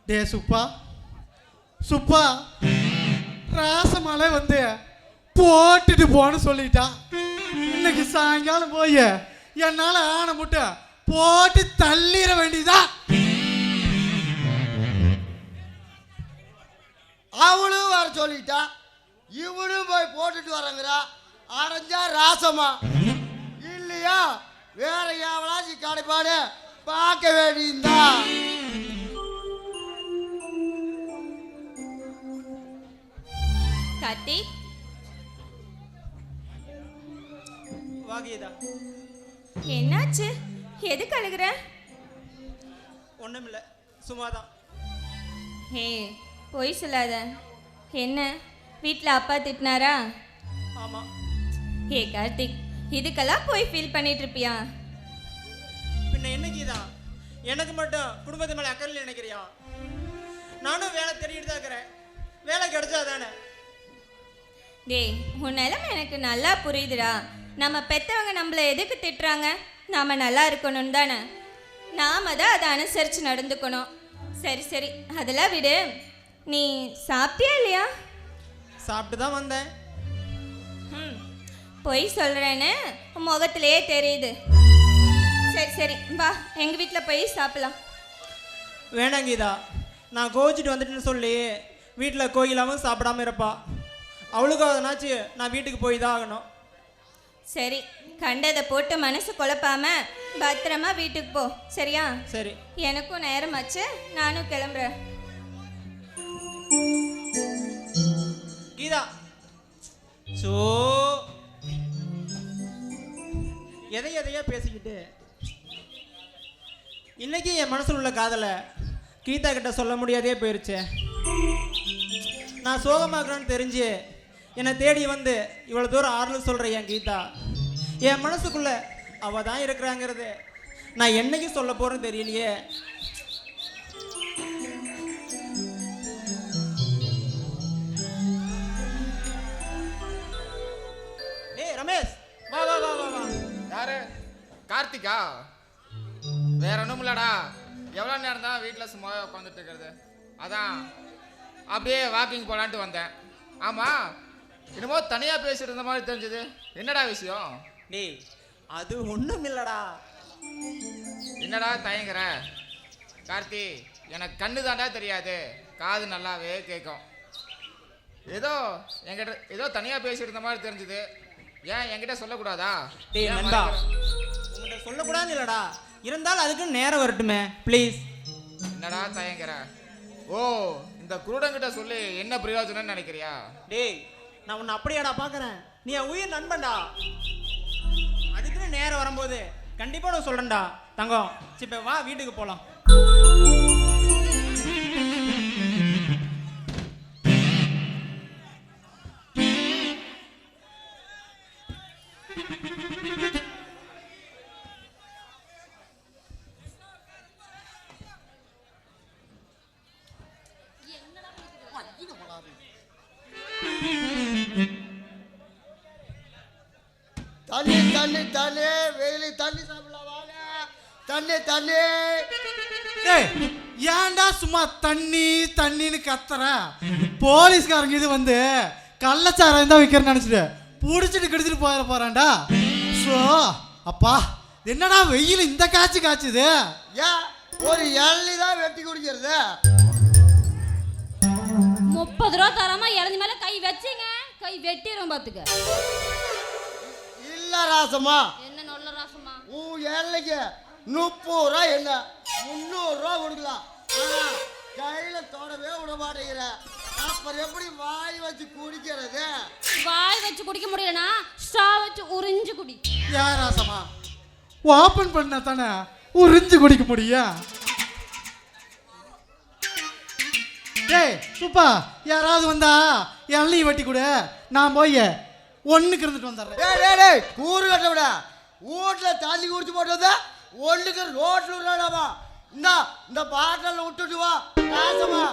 S15: டே சுப்பா சுப்பா, ராசமாலை வந்து போட்டுட்டு போன்னு சொல்லிட்டா. இன்னைக்கு சாயங்காலம் போய் என்னால ஆனை முட்டை போட்டு தள்ளிட வேண்டியதா.
S11: அவளும் வர சொல்லிட்டா, இவனும் போய் போட்டுட்டு வரங்கிறா. அரைஞ்சா ராசமா இல்லையா? வேற எவனாச்சும் கிடைப்பாடு பார்க்க வேண்டியதா.
S9: கார்த்திக்,
S8: வாகியதா,
S9: என்னாச்சு? எதுக்கு அழுகுற?
S8: ஒண்ணுமில்ல, சும்மாதான்.
S9: ஹே, பொய் சொல்லாத. என்ன, வீட்டில் அப்பா திட்டினாரா?
S8: ஆமா.
S9: ஹே கார்த்திக், இதுக்கெல்லாம் போய் ஃபீல் பண்ணிட்டு இருப்பியா?
S8: பின்ன என்ன கீதா, எனக்கு மட்டும் குடும்பத்து மேலே அக்கறையில் நினைக்கிறியா? நானும் வேலை தேடிட்டு தான் இருக்கிறேன், வேலை கிடைச்சா தானே.
S9: டேய், உன் நிலைமை எனக்கு நல்லா புரியுதுடா. நம்ம பெற்றவங்க நம்மளை எதுக்கு திட்டுறாங்க? நாம் நல்லா இருக்கணும் தானே, நாம் தான் அதை அனுசரித்து நடந்துக்கணும். சரி சரி, அதெல்லாம் விடு. நீ சாப்பிட்டியா இல்லையா?
S8: சாப்பிட்டு தான் வந்தேன்.
S9: பொய் சொல்கிறேன்னு உன் முகத்திலேயே தெரியுது. சரி சரி, வா, எங்கள் வீட்டில் போய் சாப்பிடலாம்.
S8: வேணாம் கீதா, நான் கோவிச்சிட்டு வந்துட்டுன்னு சொல்லி வீட்டில் கோயிலாமல் சாப்பிடாம இருப்பா. அவளுக்கும் அதனாச்சு நான் வீட்டுக்கு போய் தான் ஆகணும்.
S9: சரி, கண்டதை போட்டு மனசு குழப்பாம பத்திரமா வீட்டுக்கு போ, சரியா?
S8: சரி.
S9: எனக்கும் நேரமாச்சு, நானும் கிளம்புறேன்.
S8: கீதா, சோ எதையா பேசிக்கிட்டு இன்னைக்கு என் மனசில் உள்ள காதலை கீதா கிட்ட சொல்ல முடியாதே போயிருச்சு. நான் சோகமாக்குறேன்னு தெரிஞ்சு என்னை தேடி வந்து இவ்வளோ தூரம் ஆறுதல் சொல்கிற என் கீதா என் மனசுக்குள்ள அவ தான் இருக்கிறாங்கிறது நான் என்னைக்கு சொல்ல போறேன்னு தெரியலையே. டேய் ரமேஷ், வா வா வா வா வா.
S16: யாரு? கார்த்திகா? வேற ஒன்றும் இல்லடா, எவ்வளோ நேரம் தான் வீட்டில் சும்மாவே உட்காந்துட்டு இருக்கிறது, அதான் அப்படியே வாக்கிங் போகலான்ட்டு வந்தேன். ஆமாம், என்னமோ தனியாக பேசிட்டு இருந்த மாதிரி தெரிஞ்சது, என்னடா விஷயம்?
S8: டேய் அது ஒன்றும் இல்லடா.
S16: என்னடா தயங்குற? கார்த்தி, எனக்கு கண்ணு தாண்டா தெரியாது, காது நல்லாவே கேட்கும். ஏதோ என்கிட்ட ஏதோ தனியாக பேசிட்டு இருந்த மாதிரி தெரிஞ்சது, ஏன் என்கிட்ட சொல்லக்கூடாதா?
S8: டேய் நண்பா, உங்கள்கிட்ட சொல்லக்கூடாதுன்னு இல்லடா, இருந்தாலும் அதுக்கு நேரம் வரட்டுமே ப்ளீஸ்.
S16: என்னடா தயங்குற? ஓ, இந்த குருடங்கிட்ட சொல்லி என்ன பிரயோஜனம்னு நினைக்கிறியா?
S8: டேய் நான் உன்னை அப்படியாடா பார்க்குறேன், நீ என் உயிர் நண்பன்டா. அதுக்குன்னு நேரம் வரும்போது கண்டிப்பாக நான் சொல்கிறேன்டா தங்கம். இப்போ வா வீட்டுக்கு போகலாம்.
S11: தண்ணி தண்ணி தண்ணி, வெயிலி தண்ணி சாப்பிடலாம் வாங்க. தண்ணி தண்ணி.
S15: டேய் ஏன்டா சும்மா தண்ணி தண்ணின்னு கத்துற? போலீஸ்காரங்க இது வந்து கள்ளச்சாராயம் தான் விற்கிறேன்னு நினச்சிட்டு பிடிச்சிட்டு கெடுத்துட்டு போயிட போறான்டா. ஸோ அப்பா என்னடா வெயில் இந்த காய்ச்சி காய்ச்சுது?
S11: ஏன் ஒரு இளநீ தான் வெட்டி குடிக்கிறது?
S10: 30 ரூபா தராம இளநி மேல கை வச்சிங்க, கை வெட்டிரும் பாத்துக்க.
S11: இல்ல ராசமா,
S10: என்ன நல்ல ராசமா?
S11: உன் இளநிக்கு 30 ரூபா என்ன 300 ரூபா கொடுக்கலாம். ஆனா கையில தொடவே விட மாட்டேங்கிற, அப்புறம் எப்படி வாய் வச்சு குடிக்கிறது?
S10: வாய் வச்சு குடிக்க முடியலனா ஸ்ட்ரா வச்சு உறிஞ்சு குடி.
S15: யார் ராசமா ஓப்பன் பண்ணா தானே உறிஞ்சு குடிக்க முடியும்? டேய் சுப்பா, யாராவது வந்தா இளநீ வெட்டி கொடு, நான் போய் ஒண்ணுக்கு இருந்துட்டு வந்துடுறேன்.
S11: டேய் டேய் டேய், கூறு கட்ட விட வீட்டுல தண்ணி குடிச்சு போட்டு வந்தா ஒண்ணுக்கு ரோட்ல விடாடாமா. இந்த பாட்டில விட்டுட்டு வா ராசமா.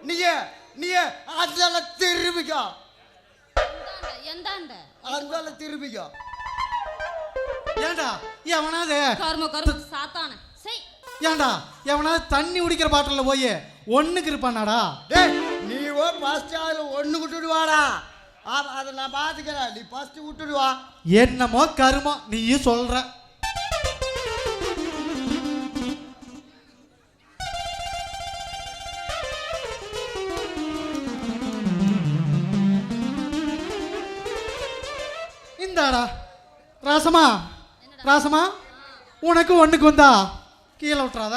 S11: நீ அந்தால திரும்பிக்கோ,
S10: எந்தாண்ட
S11: அந்தால திரும்பிக்கோ.
S15: ஏண்டா எவனாவது
S10: கர்ம கர்ம சாத்தான செய்.
S15: ஏண்டா எவனாவது தண்ணி குடிக்கிற பாட்டில் போய் ஒண்ணுக்கு இருப்பானாடா?
S11: டேய் நீ ஃபர்ஸ்ட் அதுல ஒண்ணு விட்டுட்டு வாடா, அதை நான் பாத்துக்கிறேன். நீ ஃபர்ஸ்ட் விட்டுட்டு வா.
S15: என்னமோ கருமோ நீயும் சொல்ற. இந்தாடா ராசமா, ராசமா உனக்கு ஒண்ணுக்கு வந்தா கீழே விட்டுறாத,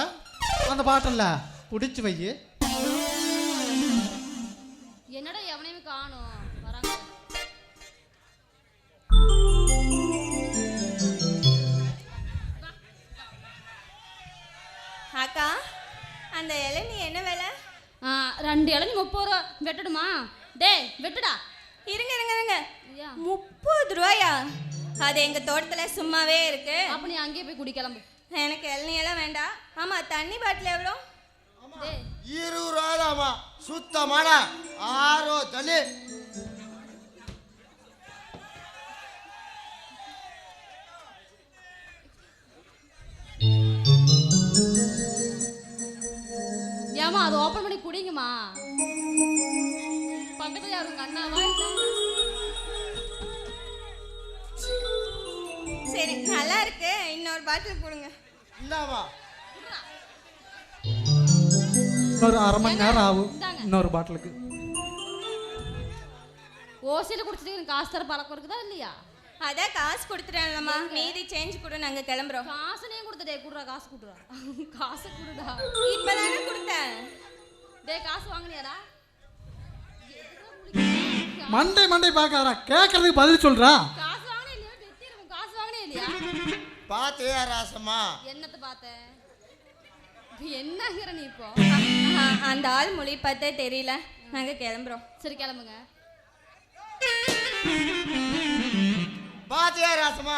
S15: அந்த பாட்டில் பிடிச்சி வை.
S10: என்னடா எவனையும் காணோம் வராங்க.
S9: அக்கா அந்த இளநீ என்ன விலை?
S10: 2 இளநீ 30 ரூபா. வெட்டடுமா? டேய் வெட்டுடா.
S9: இருங்க இருங்க இருங்க, 30 ரூபாயா? அது எங்க தோட்டத்துல சும்மாவே இருக்கு.
S10: அப்ப நீ அங்கேயே போய் குடி கிளம்பு.
S9: எனக்கு இளநீ எல்லாம் வேண்டாம். ஆமா தண்ணி பாட்டில் எவ்வளோ?
S11: 20 ரூபாடாமா, சுத்தமான ஆரோ தண்ணி.
S10: ஏமா அதை ஓபன் பண்ணி குடிங்கம்மா. பக்கத்துல யாருங்க அண்ணாவா?
S9: சரி நல்லா இருக்கு, இன்னொரு பாட்டில் கொடுங்க.
S11: இந்தாமா.
S15: இன்னொரு அரை மணி நேரம் ஆகும் இன்னொரு பாட்டிலுக்கு.
S10: ஓசியில குடிச்சிட்டு காசு தர பழக்கம் இருக்குதா இல்லையா?
S9: அதான் காசு கொடுத்துட்டேன்லம்மா, மீதி சேஞ்ச் கொடு, நாங்க கிளம்புறோம்.
S10: காசு நீ கொடுத்துட்டே குடுறா, காசு குடுறா. காசு குடுடா.
S9: இப்பதானே கொடுத்தேன்.
S10: டேய் காசு வாங்குனியாடா?
S15: மண்டை மண்டை பார்க்காதடா, கேட்கறதுக்கு பதில் சொல்றா.
S10: காசு வாங்குனே இல்லையா? வெட்டிரும். காசு வாங்குனே இல்லையா?
S11: பாத்தியா ராசமா?
S10: என்னத்த பார்த்த? என்னங்கற நீ இப்போ?
S9: அந்த ஆள் மொழி பார்த்தே தெரியல, நாங்க கிளம்புறோம்.
S10: சரி கிளம்புங்க.
S11: பாத்தியா ராசமா?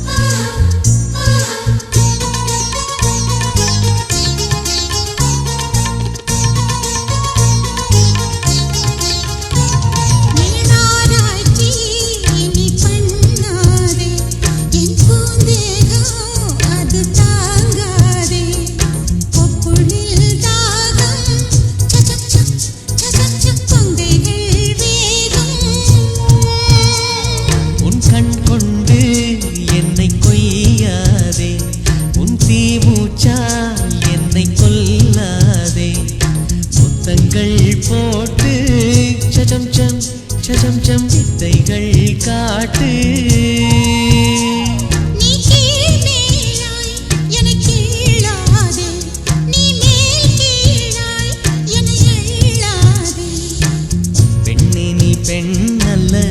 S17: முத்தங்கள் போட்டு சஜம் ஜம் சஜம் ஜம் வித்தைகள் காட்டு.
S14: நீ கீழ் மேலாய் என்னை கீழாதே, நீ மேல் கீழாய் என்னை எள்ளாதே.
S17: பெண்ணே நீ பெண் அல்ல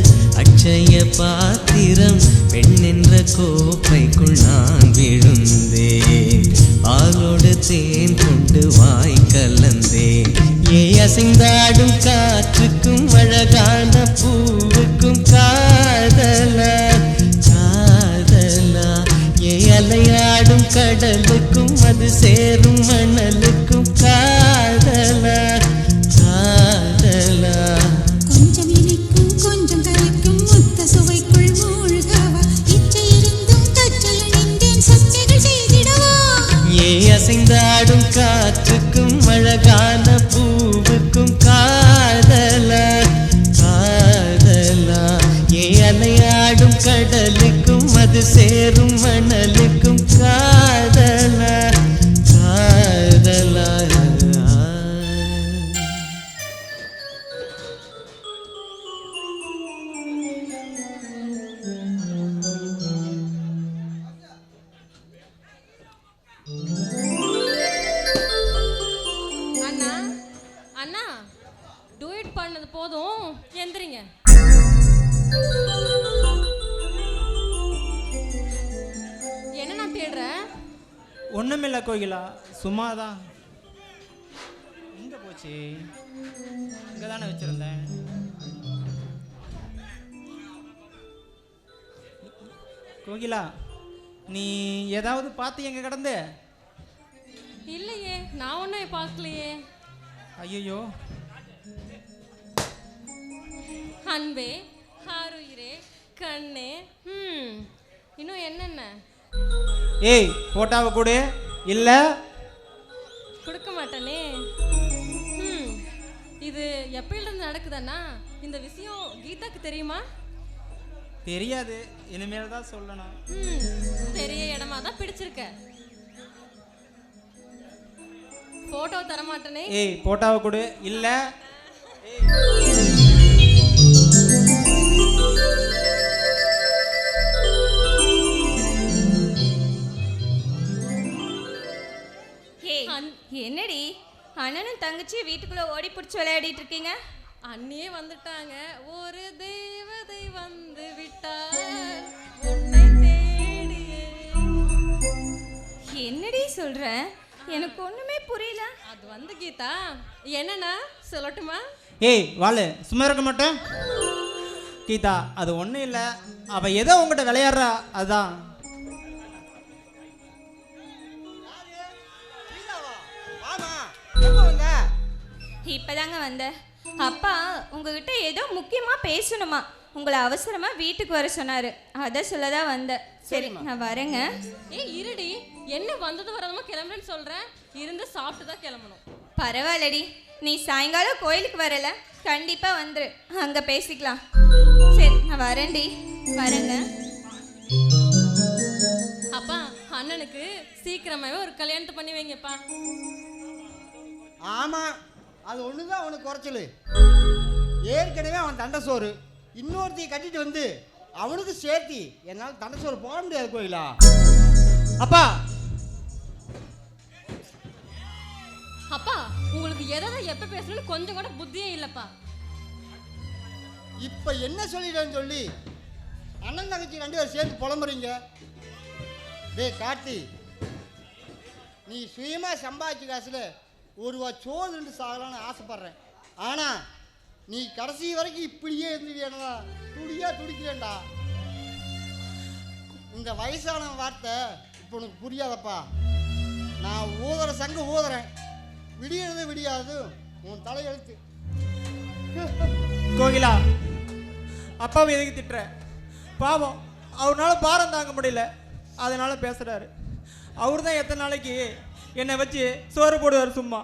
S17: அட்சய பாத்திரம், பெண் என்ற கோப்பைக்குள் நான் விழுந்தேன், பாலோடு தேன் கொண்டு வாய் கலந்தேன். ஏ அசைந்தாடும் காற்றுக்கும் அழகான பூவுக்கும் காதலா காதலா, ஏ அலையாடும் கடலுக்கும் அது சேரும் மணலுக்கும் காதலா காதலா.
S14: கொஞ்சம் இனிக்கும் கொஞ்சம் கரைக்கும் முத்த சுவைக்குள் மூழ்கவா, இச்சை இருந்தும் கச்சை அணிந்தேன் சச்சைகள் செய்திடவா.
S17: ஏ அசைந்தாடும் காற்றுக்கும் அழகான பூவுக்கும் காதலா காதலா, ஏ அலையாடும் கடலுக்கும் அது சேரும் மணலுக்கும் காதலா காதலா.
S10: அண்ணா அண்ணா டூயட் பண்ணது போதும், எந்திரிங்க. என்ன நான் தேடுறேன்?
S8: ஒன்றுமில்ல கோகிலா, சும்மாதான். எங்கே போச்சு? இங்கே தானே வச்சுருந்தேன். கோகிலா, நீ ஏதாவது பார்த்து எங்கே கிடந்து?
S10: இல்லையே, நான் ஒன்றும் பார்க்கலையே.
S8: ஐயோ,
S10: அன்பே ஆருயிரே கண்ணே, இன்னும் என்னென்ன?
S8: ஏய் போட்டாவை கொடு. இல்லை
S10: கொடுக்க மாட்டேனே. இது எப்பயிலிருந்து நடக்குதுன்னா இந்த விஷயம் கீதாக்கு தெரியுமா?
S8: தெரியாது, இனிமேல் தான் சொல்லணும்.
S10: பெரிய இடமா தான் பிடிச்சிருக்க. போட்டோ தர மாட்டேனே.
S8: ஏய் போட்டாவை கொடு. இல்லை
S9: என்னடி அண்ணனும் தங்கச்சி வீட்டுக்குள்ள ஓடி பிடிச்சி விளையாடிட்டு இருக்கீங்க?
S10: அண்ணியே வந்துட்டாங்க. ஒரு தேவதை வந்து விட்டாள் உன்னை தேடியே.
S9: என்னடி சொல்ற? எனக்கு ஒண்ணுமே புரியல.
S10: அது வந்து கீதா, என்னன்னா சொல்லட்டுமா?
S8: ஏய் வாழு, சும்மா இருக்க மாட்டேன். கீதா, அது ஒன்றும் இல்லை, அவள் ஏதோ உங்கள்கிட்ட விளையாடுறா, அதுதான்.
S9: இப்பதாங்க வந்த. அப்பா உங்ககிட்ட ஏதோ முக்கியமா பேசணுமா, உங்களை அவசரமா வீட்டுக்கு வர சொன்னாரு, அத சொல்லதான் வந்த. சரி நான் வரேங்க.
S10: ஏய் இருடி, என்ன வந்தது வரதுமா கிளம்புறேன்னு சொல்றேன், இருந்து சாப்பிட்டு தான் கிளம்பணும்.
S9: பரவாயில்லடி, நீ சாயங்காலம் கோயிலுக்கு வரல, கண்டிப்பா வந்துரு, அங்க பேசிக்கலாம். சரி நான் வரேன்டி, வரேங்க.
S10: அப்பா அண்ணனுக்கு சீக்கிரமாவே ஒரு கல்யாணத்தை பண்ணி வைங்கப்பா.
S11: ஆமாம், அது ஒன்று தான் அவனுக்கு குறைச்சல். ஏற்கனவே அவன் தண்டை சோறு, இன்னொருத்தையை கட்டிட்டு வந்து அவனுக்கு சேர்த்தி என்னால் தண்டை சோறு போட முடியாது கோயிலா.
S8: அப்பா
S10: அப்பா உங்களுக்கு எதை எப்போ பேசணும்னு கொஞ்சம் கூட புத்தியே இல்லைப்பா.
S11: இப்போ என்ன சொல்லிட்டேன்னு சொல்லி அண்ணன் தங்கச்சி 2 பேரும் சேர்ந்து புலம்புறீங்க. டேய் கார்த்தி, நீ சுயமாக சம்பாதிச்ச காசில் ஒரு சோறு 2 சாகலான்னு ஆசைப்பட்றேன். ஆனால் நீ கடைசி வரைக்கும் இப்படியே இருந்துட்டேன்னா துடிக்கிறேன்டா. இந்த வயசான வார்த்தை இப்போ உனக்கு புரியாதப்பா. நான் ஊதுற சங்கு ஊதுறேன், விடியறது விடியாது உன் தலையெழுத்து.
S8: கோகிலா, அப்பாவை எதுக்கு திட்டுற? பாவம், அவரால பாரம் தாங்க முடியல, அதனால பேசுறாரு. அவர் தான் எத்தனை நாளைக்கு என்னை வச்சு சோறு போடுவார் சும்மா.